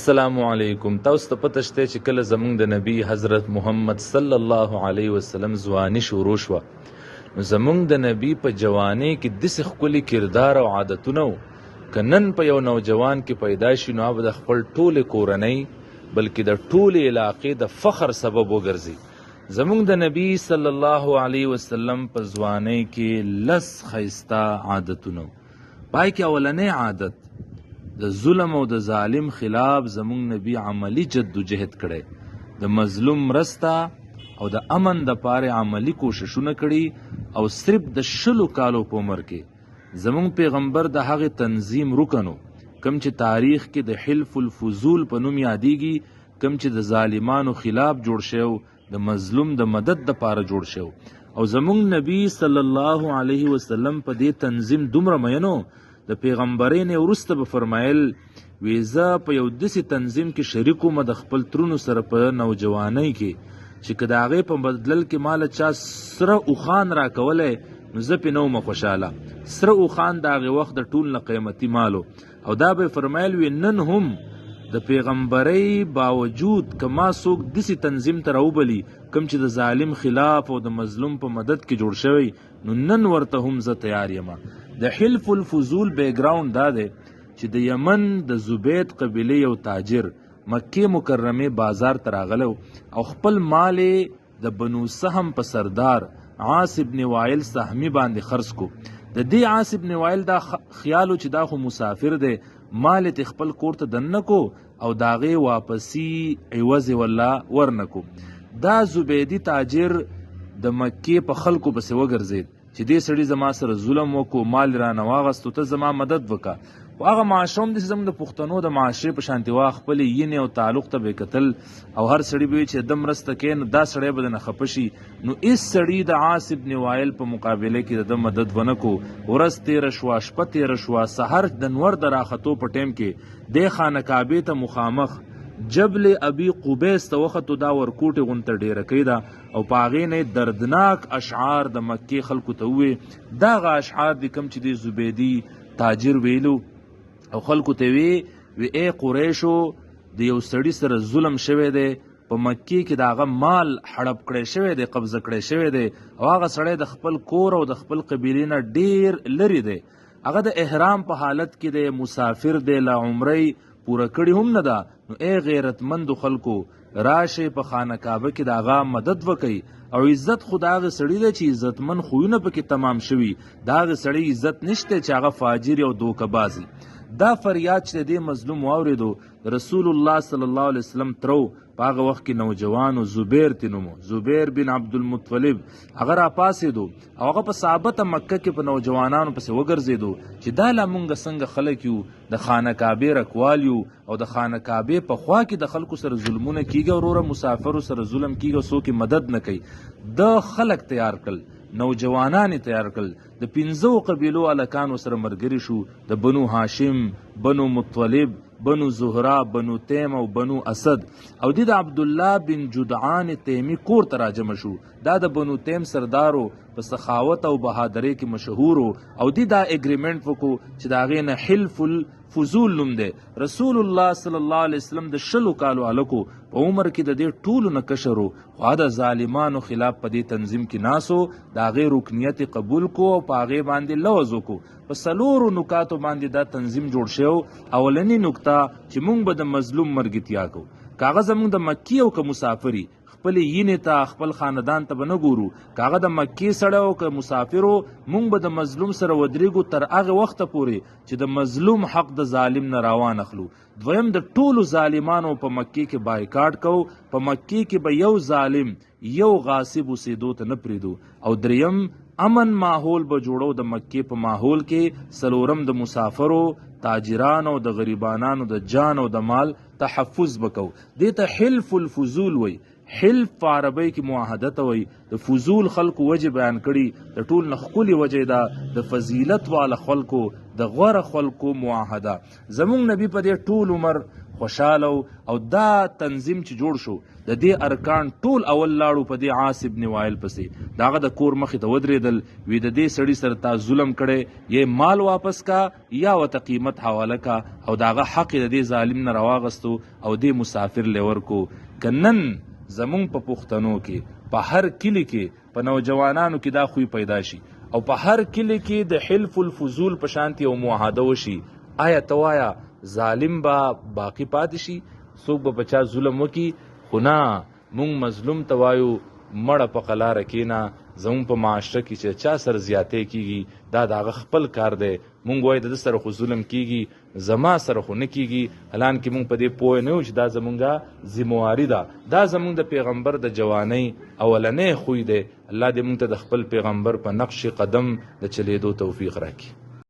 السلام علیکم. تاسو ته پته شته چې کله زمونږ د نبی حضرت محمد صلی الله علیه وسلم ځواني شروع شوه، نو زمونږ د نبی په جوانی کې داسې ښکلي کردار او عادتونه وو که نن په یو نوجوان کې پیدا شي نو به د خپل ټولې کورنۍ بلکې د ټولې علاقې د فخر سبب وګرځي. زمونږ د نبی صلی الله علیه وسلم په ځوانۍ کې لس ښایسته عادتونه وو. پای کې اولنی عادت د ظلم او د ظالم خلاف زمونږ نبی عملی جدوجهد کړی، د مظلوم مرسته او د امن د پاره عملی کوششونه کړي، او صرف د 20 کالو په عمر کې زمونږ پیغمبر د هغې تنظیم رکنو کم چې تاریخ کې د حلف الفضول په نوم یادیږي، کم چې د ظالمانو خلاف جوړ شو، د مظلوم د مدد د پاره جوړ شو. او زمونږ نبی صلی الله علیه وسلم په دې تنظیم دومره مینو د پیغمبرین وروسته به فرمایل ویزه په یو داسې تنظیم کې شریک وم د خپل ترونو سره په نوجوانۍ کې چې که د هغې په بدلل کې ماله چا سره اوښان راکولی نو زه پې نه وم خوشحاله. سره اوښان د هغې وخت د ټول نه قیمتي مالو. او دا به فرمایل وي نن هم د پیغمبرۍ باوجود که ما څوک داسې تنظیم ته راوبلي کوم چې د ظالم خلاف او د مظلوم په مدد کې جوړ شوی نو نن ورته هم زه تیار یم. د حلف الفضول بیکګراوند دا دی چې د یمن د زبید قبیلې یو تاجر مکې مکرمې بازار ته راغلی او خپل مال د بنو سهم په سردار عاص ابن وائل سهمي باندې خرڅ کو. د دې عاص ابن وائل دا خیالو چې دا خو مسافر دی، مال ته خپل کور ته دننه کو او د هغې واپسي عوض والله ورنکو. دا زبیدي تاجر د مکې په خلکو پسې وګرځېد چې دې سړي زما سره ظلم وکړو، مال رانه واغستو، ته زما مدد وکړه. خو هغه معاشره هم داسې زموږ د پښتنو د معاشرې په شانتې وه، خپلې یینې او تعلق ته به یې کتل او هر سړي به وي چې ده مرسته کوي نو دا سړی به درنه خفه شي. نو هېڅ سړي د عاص ابن وائل په مقابله کې د ده مدد ونه کو. ورځ تېره شوه، شپه تېره شوه، سحر د نور د راختو په ټیم کې دی خانه کعبې ته مخامخ جبل ابي قبیس ته وختو. دا ورکوټې غونته ډیرکۍ ده او په هغې نه دردناک اشعار د مکې خلکو ته ووې. دغه اشعار دي کوم چې د زبیدي تاجر ویلو او خلکو ته وی ای قریشو د یو سړي سره ظلم شوی دی، په مکې کې د هغه مال هړپ کړی شوی دی، قبضه کړی شوی دی، او هغه سړی د خپل کور او د خپل قبیلې نه ډیر لرې دی، هغه د احرام په حالت کې دی، مسافر دی، له عمرۍ پوره کړي هم نه ده. نو ای غیرتمندو خلکو راشئ په خانه کعبه کې د هغه مدد وکئ. او عزت خو د هغه سړي دی چې عزتمن خویونه پکې تمام شوي، د هغه سړي عزت نشته چې هغه فاجر او دوکهبازي. دا فریاد چې د مظلوم واورېدو رسول الله صلی الله علیه وسلم ترو په هغه وخت کې نوجوانو زبیر تینومو، زبیر بن عبدالمطلب، هغه راپاڅېدو او هغه په ثابته مکه کې په نوجوانانو پسې وګرځېدو چې دا لا مونږ څنګه خلک یو، د خانه کعبې رکوال یو او د خانه کعبې په خوا کې د خلکو سره ظلمونه کیږي، وروره مسافرو سره ظلم کیږي، څوک مدد نه کوي. د خلک تیار کړل، نوجوانان تیار کړل، د 15 قبیلو الکانو سره مرګري شو، د بنو هاشم، بنو مطلب، بنو زهرا، بنو تیم او بنو اسد. او د عبدالله بن جدعان تیمی کور ته راجمع شو. دا د بنو تیم سردارو په سخاوت او بهادرۍ کې مشهور او دا اګریمنټ وکړو چې د هغې نه حلف الفضول نوم دی. رسول الله صلی الله علیه وسلم د 20 کالو هلکو په عمر کې د دې ټولو نه کشر و، خو د ظالمانو خلاف په دې تنظیم کې ناسو، د هغې رکنیت قبول کو او په هغې باندې لوز وکړو. په 4 نکاتو باندې دا تنظیم جوړ شو. اولنی نکته چې مونږ به د مظلوم مرګتیا کو، که هغه زمونږ د مکې او که مسافري، خپلې یینې ته خپل خاندان ته به نه ګورو، که هغه د مکې سړی او که مسافرو، مونږ به د مظلوم سره ودرېږو تر هغې وخته پورې چې د مظلوم حق د ظالم نه راوان اخلو. دویم د ټولو ظالمانو په مکې کې بایکاټ کو، په مکې کې به یو ظالم یو غاصب اوسېدو ته نه پرېږدو. او دریم امن ماحول به جوړو د مکې په ماحول کې. څلورم د مسافرو، تاجرانو، د غریبانانو د جان او د مال تحفظ بکو. دې ته حلف الفضول وی. حلف په عربی کې معاهده ته وی. د فضول خلکو وجه بیان کړي، د ټول نه ښکلې وجه ده د فضیلت والا خلکو، د غوره خلکو معاهده. زمونږ نبی په دې ټول عمر خوشاله او دا تنظیم چې جوړ شو د دې ارکان ټول اول لاړو په دې عاص ابن وائل پسې داغه د کور مخې ته ودرېدل وی د دې سړي سره تا ظلم کړی یې مال واپس کا یا ورته قیمت حواله کا او داغه حق د دې ظالم نه راواغستو او دې مسافر لیور کو کنن زمونږ په پښتنو کې په هر کلی کې په نوجوانانو کې دا خوی پیدا شي او په هر کلی کې د حلف الفضول په شانتي او معاهده وشي آیا توایا ظالم با باقی پاتې شي څوک به بچا ظلم وکي خو نه مونږ مظلوم توایو مړه په قلاره کینا زمون په معاشره کې چې چا سر زیاتې کیږي دا دغه خپل کار دی مونږ وای د سره خو ظلم کیږي زما سره خو نه کیږي الان کې مونږ په دې پوه نه یو چې دا زمونږه ذمہواری ده دا زمونږ د پیغمبر د جوانی اولنې خوې دی الله دې مونږ ته د خپل پیغمبر په نقش قدم د چلیدو توفیق راکړي